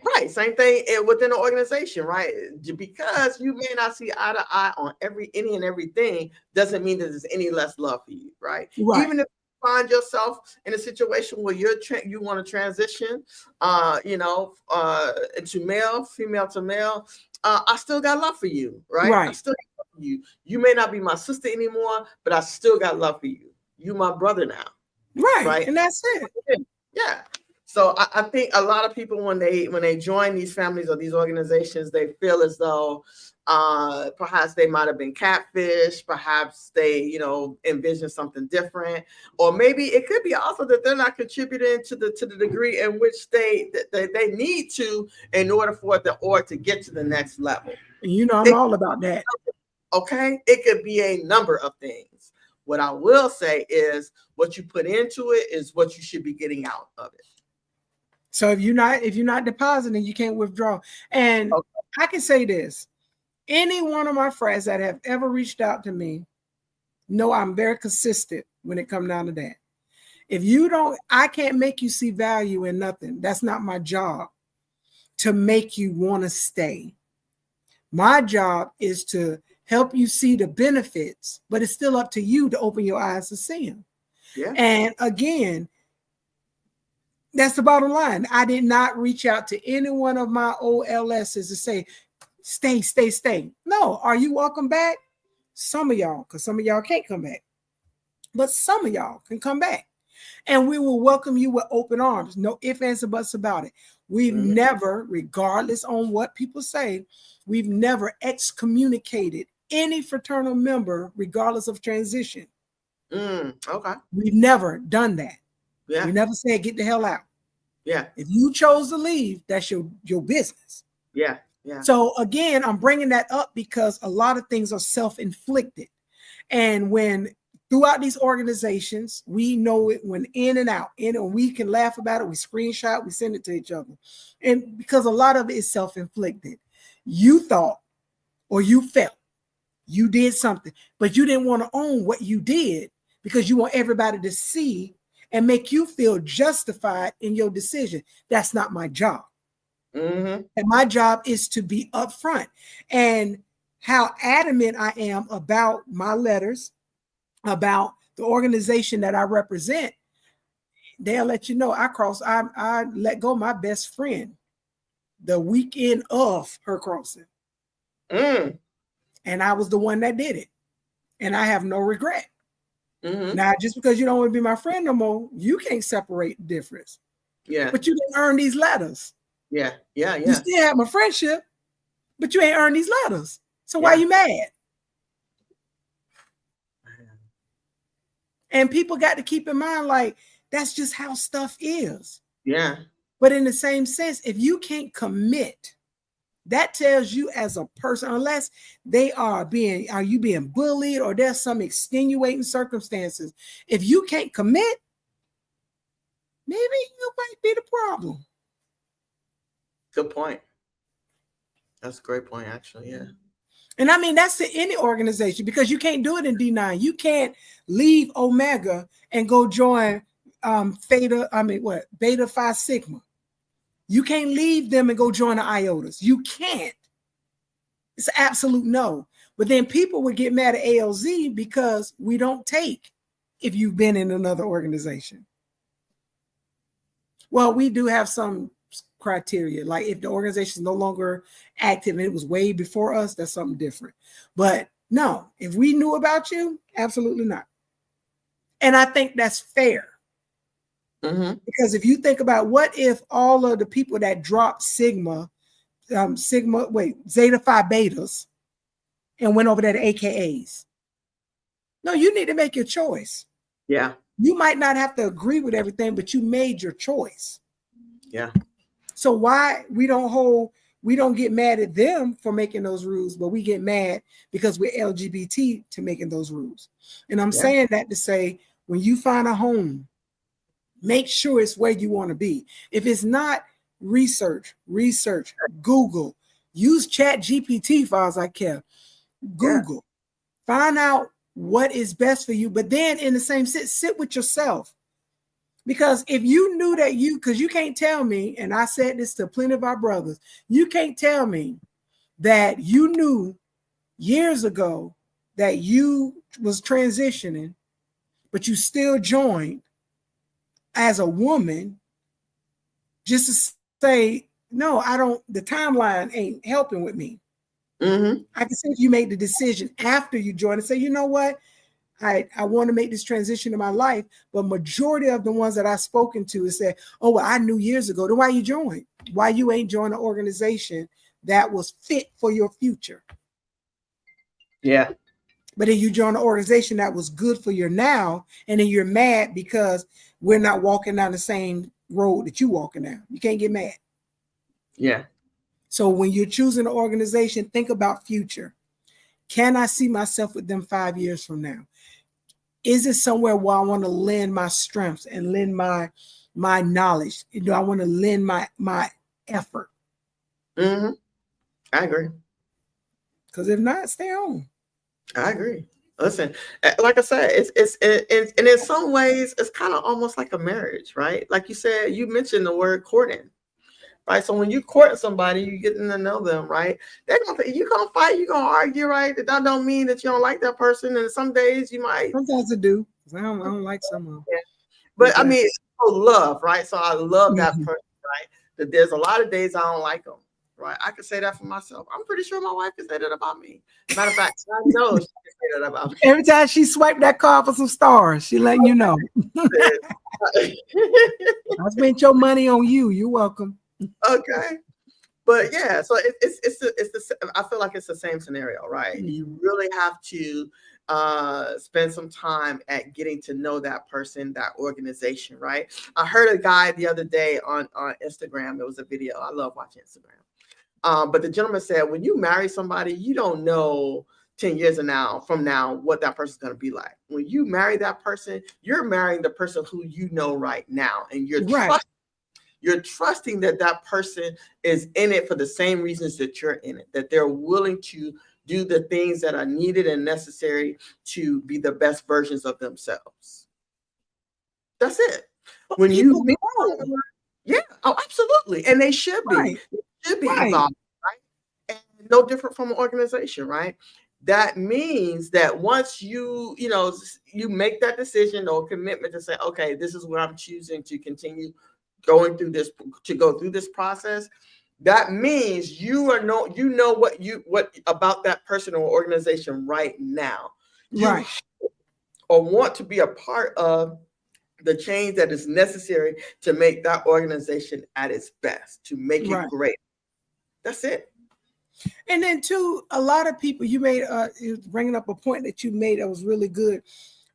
Right. Same thing within the organization, right? Because you may not see eye to eye on any and everything doesn't mean that there's any less love for you, right? Even if you find yourself in a situation where you want to transition, into male, female to male, I still got love for you, right? I Right. still got love for you. You may not be my sister anymore, but I still got love for you. You my brother now, Right. right? And that's it. Yeah. So I think a lot of people when they join these families or these organizations, they feel as though perhaps they might have been catfish, perhaps they, envision something different, or maybe it could be also that they're not contributing to the degree in which they need to in order for the org to get to the next level. And I'm all about that. Okay, it could be a number of things. What I will say is what you put into it is what you should be getting out of it. So if you're not depositing, you can't withdraw. And okay. I can say this: any one of my friends that have ever reached out to me know I'm very consistent when it comes down to that. If you don't, I can't make you see value in nothing. That's not my job to make you want to stay. My job is to help you see the benefits, but it's still up to you to open your eyes to see them. Yeah. And again, that's the bottom line. I did not reach out to any one of my OLSs to say, stay, stay, stay. No, are you welcome back? Some of y'all, because some of y'all can't come back. But some of y'all can come back. And we will welcome you with open arms. No ifs, ands, or buts about it. We've never, regardless on what people say, we've never excommunicated any fraternal member, regardless of transition. Okay. We've never done that. Yeah. We never said, get the hell out. Yeah. If you chose to leave, that's your business. Yeah. Yeah. So again, I'm bringing that up because a lot of things are self-inflicted. And when throughout these organizations, we know it when in and out, and we can laugh about it. We screenshot, we send it to each other. And because a lot of it is self-inflicted. You thought or you felt you did something, but you didn't want to own what you did because you want everybody to see and make you feel justified in your decision. That's not my job. And my job is to be upfront. And how adamant I am about my letters, about the organization that I represent, they'll let you know I let go my best friend the weekend of her crossing. And I was the one that did it. And I have no regret. Now, just because you don't want to be my friend no more, you can't separate the difference. Yeah. But you didn't earn these letters. Yeah. Yeah. Yeah. You still have my friendship, but you ain't earned these letters. So why are you mad? And people got to keep in mind, like, that's just how stuff is. Yeah. But in the same sense, if you can't commit, that tells you as a person, unless are you being bullied or there's some extenuating circumstances. If you can't commit, maybe you might be the problem. Good point. That's a great point, actually. Yeah. And I mean, that's to any organization because you can't do it in D9. You can't leave Omega and go join Beta Phi Sigma. You can't leave them and go join the IOTAs. You can't. It's an absolute no. But then people would get mad at ALZ because we don't take if you've been in another organization. Well, we do have some criteria. Like if the organization is no longer active and it was way before us, that's something different. But no, if we knew about you, absolutely not. And I think that's fair. Because if you think about what if all of the people that dropped Zeta Phi Betas and went over there to AKAs. No, you need to make your choice. Yeah. You might not have to agree with everything, but you made your choice. Yeah. So why we don't get mad at them for making those rules, but we get mad because we're LGBT to making those rules. And I'm saying that to say, when you find a home, make sure it's where you want to be. If it's not, research, Google, use ChatGPT for as I care. Google, find out what is best for you. But then in the same sit with yourself. Because if you knew that because you can't tell me, and I said this to plenty of our brothers, you can't tell me that you knew years ago that you was transitioning, but you still joined as a woman just to say, no, I don't, the timeline ain't helping with me. Mm-hmm. I can say if you made the decision after you joined and say, you know what, I want to make this transition in my life, but majority of the ones that I've spoken to is said, oh, well, I knew years ago. Then why you joined? Why you ain't joined an organization that was fit for your future? Yeah. But then you join an organization that was good for your now, and then you're mad because we're not walking down the same road that you walking down. You can't get mad. Yeah. So when you're choosing an organization, think about future. Can I see myself with them 5 years from now? Is it somewhere where I want to lend my strengths and lend my knowledge? Do I want to lend my effort? Mm-hmm. I agree. Because if not, stay home. I agree. Listen, like I said, and in some ways, it's kind of almost like a marriage, right? Like you said, you mentioned the word courting, right? So when you court somebody, you getting to know them, right? You gonna fight, you gonna argue, right? That don't mean that you don't like that person, and some days you might. Sometimes I do. I don't like some of them. Yeah. But I mean, it's love, right? So I love that person, right? That there's a lot of days I don't like them, right? I can say that for myself. I'm pretty sure my wife can say that about me. Matter of fact, I know she can say that about me. Every time she swiped that card for some stars, she letting you know. I spent your money on you. You're welcome. Okay. But yeah, so I feel like it's the same scenario, right? Mm-hmm. You really have to spend some time at getting to know that person, that organization, right? I heard a guy the other day on Instagram. It was a video. I love watching Instagram. But the gentleman said, when you marry somebody, you don't know 10 years from now what that person's going to be like. When you marry that person, you're marrying the person who you know right now, and you're trusting that that person is in it for the same reasons that you're in it, that they're willing to do the things that are needed and necessary to be the best versions of themselves. That's it. But when you meet someone, yeah, oh, absolutely. And they should be. Right. They should be involved, right? And no different from an organization, right? That means that once you make that decision or commitment to say, okay, this is what I'm choosing to continue go through this process, that means you know what about that person or organization right now. You or want to be a part of the change that is necessary to make that organization at its best, to make it great. That's it. And then too, a lot of people, you made bringing up a point that you made that was really good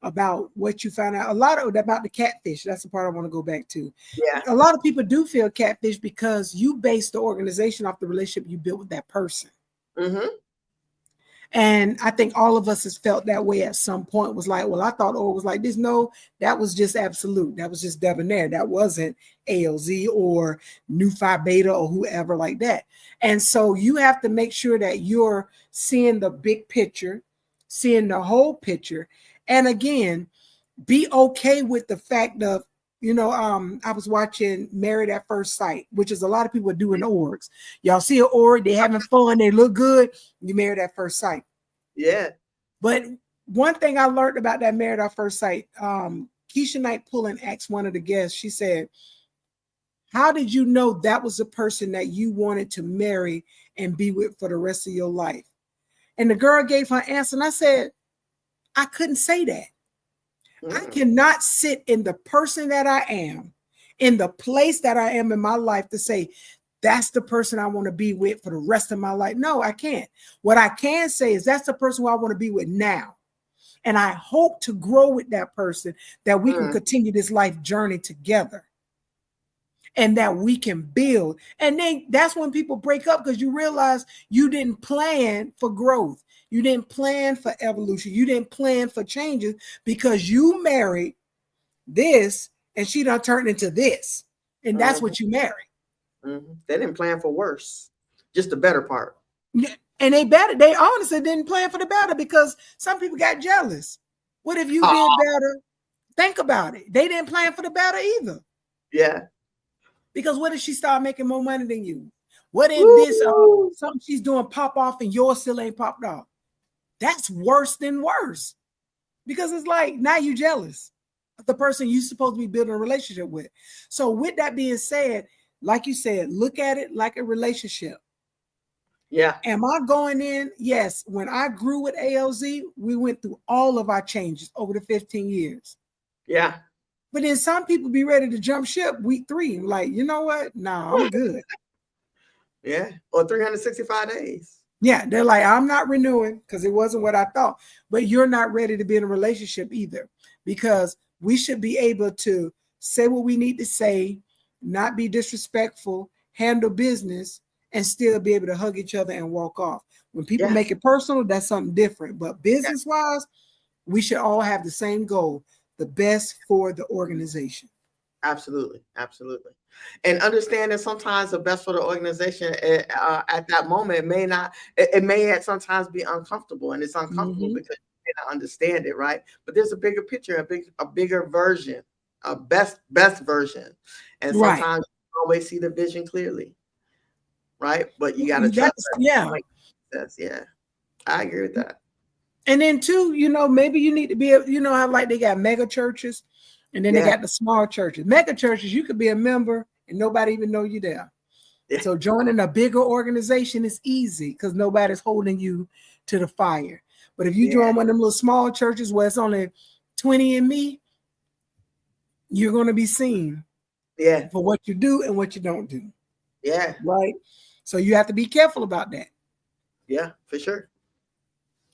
about what you found out. A lot of about the catfish. That's the part I want to go back to. Yeah. A lot of people do feel catfish because you base the organization off the relationship you built with that person. Mm-hmm. And I think all of us has felt that way at some point. Was like, well, I thought it was like this. No, that was just absolute. That was just debonair. That wasn't ALZ or Nu Phi Beta or whoever like that. And so you have to make sure that you're seeing the big picture, seeing the whole picture. And again, be okay with the fact of, I was watching Married at First Sight, which is a lot of people doing orgs. Y'all see an org, they having fun, they look good, you married at first sight. Yeah. But one thing I learned about that Married at First Sight, Keisha Knight Pullen asked one of the guests, she said, how did you know that was the person that you wanted to marry and be with for the rest of your life? And the girl gave her answer, and I said, I couldn't say that. I cannot sit in the person that I am, in the place that I am in my life to say, that's the person I want to be with for the rest of my life. No, I can't. What I can say is that's the person who I want to be with now. And I hope to grow with that person, that we can continue this life journey together and that we can build. And then that's when people break up, because you realize you didn't plan for growth. You didn't plan for evolution. You didn't plan for changes because you married this and she done turned into this. And that's what you married. Mm-hmm. They didn't plan for worse, just the better part. And they honestly didn't plan for the better, because some people got jealous. What if you did better? Think about it. They didn't plan for the better either. Yeah. Because what if she started making more money than you? What if something she's doing pop off and yours still ain't popped off? That's worse than worse, because it's like now you're jealous of the person you're supposed to be building a relationship with. So with that being said, like you said, look at it like a relationship. Yeah. Am I going in? Yes. When I grew with ALZ, we went through all of our changes over the 15 years. Yeah. But then some people be ready to jump ship week 3. Like, you know what? Nah, I'm good. Yeah. Or 365 days. Yeah, they're like, I'm not renewing because it wasn't what I thought. But you're not ready to be in a relationship either, because we should be able to say what we need to say, not be disrespectful, handle business, and still be able to hug each other and walk off. When people Yes. make it personal, that's something different. But Yes. business-wise, we should all have the same goal, the best for the organization. Absolutely. Absolutely. And understand that sometimes the best for the organization at that moment may not, it may at sometimes be uncomfortable, and it's uncomfortable Mhm. because you may not understand it, right? But there's a bigger picture, a bigger version, a best version. And Right. sometimes you don't always see the vision clearly, right? But you got to trust That's, that. yeah. Yeah, I agree with that. And then too, maybe you need to be, how like they got mega churches, and then they got the small churches. Mega churches, you could be a member and nobody even know you there. Yeah. So joining a bigger organization is easy because nobody's holding you to the fire. But if you join one of them little small churches where it's only 20 in me, you're going to be seen for what you do and what you don't do. Yeah. Right. So you have to be careful about that. Yeah, for sure.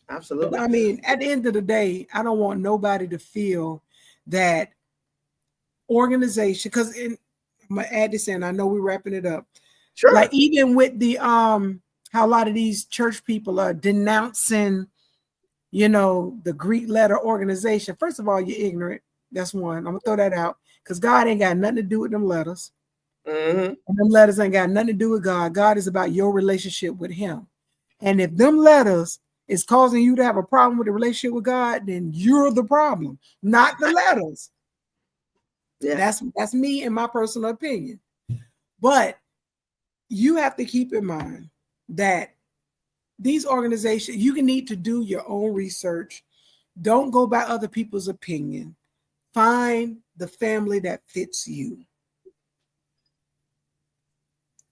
Absolutely. But I mean, at the end of the day, I don't want nobody to feel that organization, because I'm gonna add this in. I know we're wrapping it up. Sure. Like even with the how a lot of these church people are denouncing, the Greek letter organization. First of all, you're ignorant. That's one. I'm gonna throw that out because God ain't got nothing to do with them letters. Mm-hmm. And them letters ain't got nothing to do with God. God is about your relationship with Him. And if them letters is causing you to have a problem with the relationship with God, then you're the problem, not the letters. Yeah. That's me and my personal opinion. But you have to keep in mind that these organizations, you can need to do your own research. Don't go by other people's opinion. Find the family that fits you.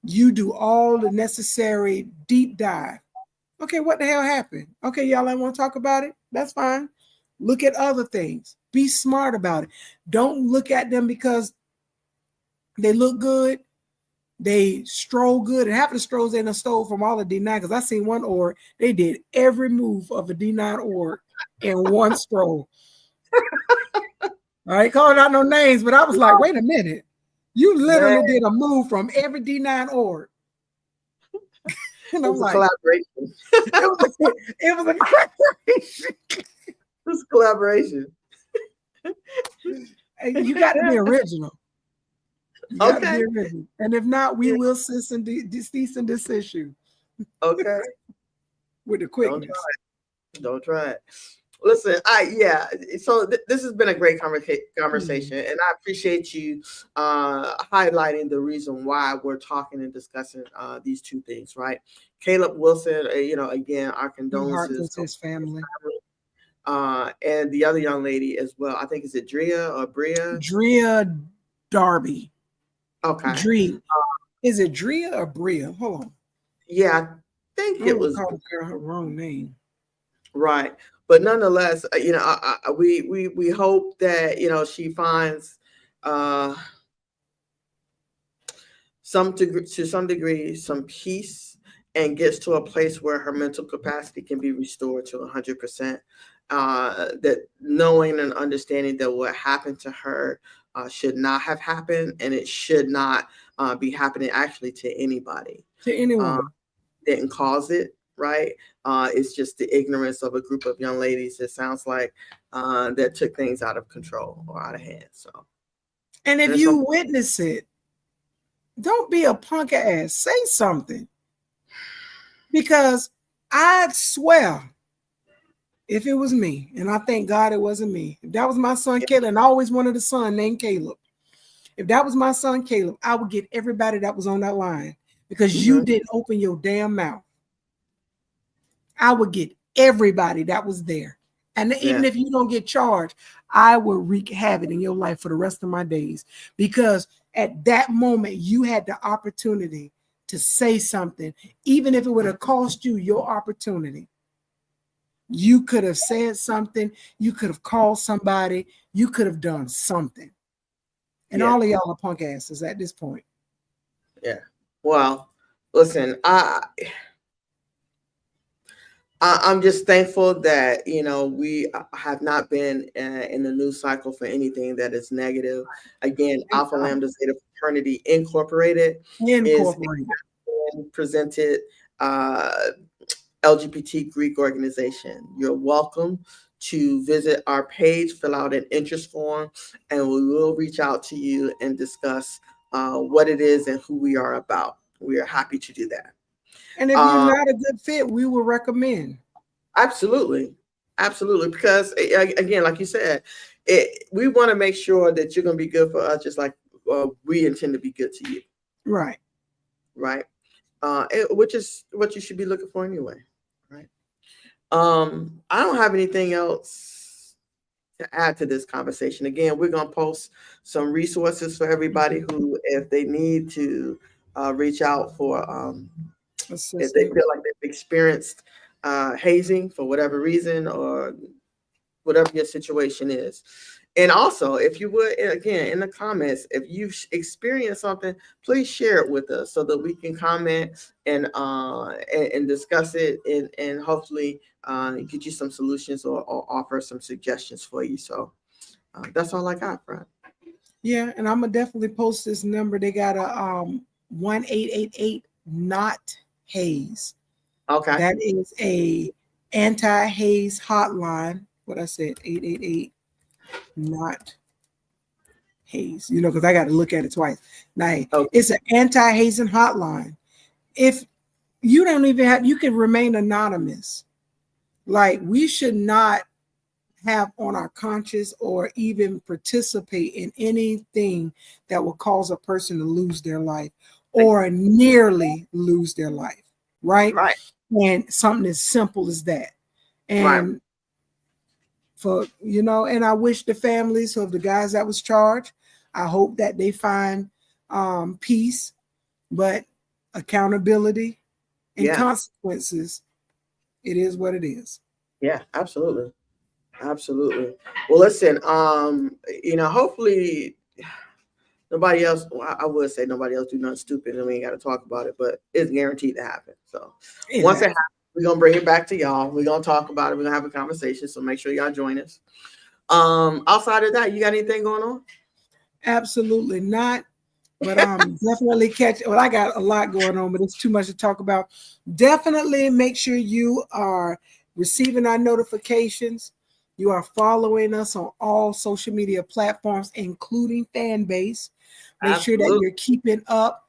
You do all the necessary deep dive. Okay, what the hell happened? Okay, y'all ain't want to talk about it? That's fine. Look at other things. Be smart about it. Don't look at them because they look good. They stroll good. And half of the strolls they done stole from all the D9, because I seen one org, they did every move of a D9 org in one stroll. I ain't calling out no names, but I was like, wait a minute. You literally did a move from every D9 org. And it was a collaboration. It was a collaboration. It was a collaboration. You got to be original. You got to be original. And if not, we will cease and desist you. Okay. With the quickness. Don't try it. Listen, so this has been a great conversation, and I appreciate you highlighting the reason why we're talking and discussing these two things, right? Caleb Wilson, again, our condolences to his family. And the other young lady as well. I think, is it Drea or Bria? Drea Darby. Okay. Drea. Is it Drea or Bria? Hold on. Yeah, I think it was her wrong name. Right. But nonetheless, we hope that, she finds to some degree, some peace, and gets to a place where her mental capacity can be restored to 100%. That knowing and understanding that what happened to her should not have happened, and it should not be happening actually to anybody. To anyone. Didn't cause it. Right. It's just the ignorance of a group of young ladies, it sounds like, that took things out of control or out of hand. So, and if you witness it, don't be a punk ass. Say something. Because I swear, if it was me, and I thank God it wasn't me, if that was my son Caleb, and I always wanted a son named Caleb. If that was my son Caleb, I would get everybody that was on that line because you didn't open your damn mouth. I would get everybody that was there. And even if you don't get charged, I will wreak havoc in your life for the rest of my days. Because at that moment, you had the opportunity to say something, even if it would have cost you your opportunity. You could have said something, you could have called somebody, you could have done something. And all of y'all are punk asses at this point. Yeah. Well, listen, I'm just thankful that, we have not been in the news cycle for anything that is negative. Again, Alpha Lambda Zeta Fraternity Incorporated is presented LGBT Greek organization. You're welcome to visit our page, fill out an interest form, and we will reach out to you and discuss what it is and who we are about. We are happy to do that. And if you're not a good fit, we will recommend. Absolutely. Because again, like you said, we want to make sure that you're going to be good for us, just like we intend to be good to you. Right. Which is what you should be looking for anyway. Right. I don't have anything else to add to this conversation. Again, we're going to post some resources for everybody who, if they need to reach out for, if they feel like they've experienced hazing for whatever reason or whatever your situation is. And also, if you would, again, in the comments, if you experience something, please share it with us so that we can comment and discuss it and hopefully get you some solutions or offer some suggestions for you. So that's all I got, Fred. Yeah, and I'm gonna definitely post this number. They got a 1-888 not haze. Okay. That is a anti-haze hotline. What I said, 888 not haze. Because I got to look at it twice. Now, it's an anti-hazing hotline. If you don't even have, you can remain anonymous. Like, we should not have on our conscience or even participate in anything that will cause a person to lose their life or nearly lose their life. Right. And something as simple as that. And and I wish the families of the guys that was charged, I hope that they find peace, but accountability and consequences, it is what it is. Yeah, absolutely. Well, listen, hopefully nobody else, I would say nobody else do nothing stupid and we ain't got to talk about it, but it's guaranteed to happen. So once it happens, we're going to bring it back to y'all. We're going to talk about it. We're going to have a conversation. So make sure y'all join us. Outside of that, you got anything going on? Absolutely not. But definitely well, I got a lot going on, but it's too much to talk about. Definitely make sure you are receiving our notifications. You are following us on all social media platforms, including Fanbase. Make sure that you're keeping up.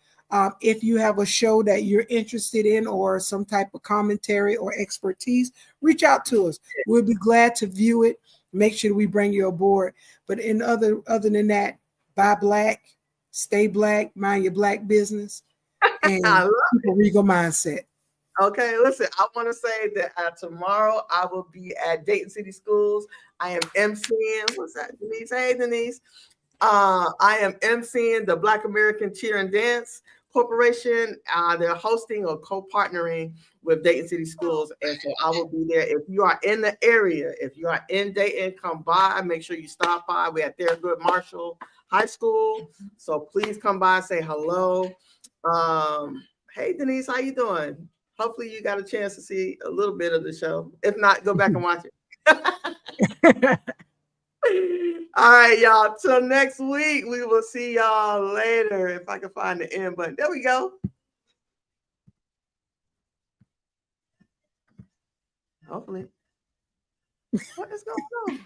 If you have a show that you're interested in or some type of commentary or expertise, reach out to us. We'll be glad to view it. Make sure we bring you aboard. But other than that, buy black, stay black, mind your black business, and keep a regal mindset. Okay, listen, I want to say that tomorrow I will be at Dayton City Schools. I am MCing. What's that, Denise? Hey, Denise. I am MCing the Black American Cheer and Dance Corporation. They're hosting or co-partnering with Dayton City Schools, and so I will be there. If you are in the area, if you are in Dayton, come by. Make sure you stop by. We're at Thurgood Marshall High School, so please come by and say hello. Hey, Denise, how you doing? Hopefully you got a chance to see a little bit of the show. If not, go back and watch it. All right, y'all. Till next week, we will see y'all later. If I can find the end button. There we go. Hopefully. What is going on?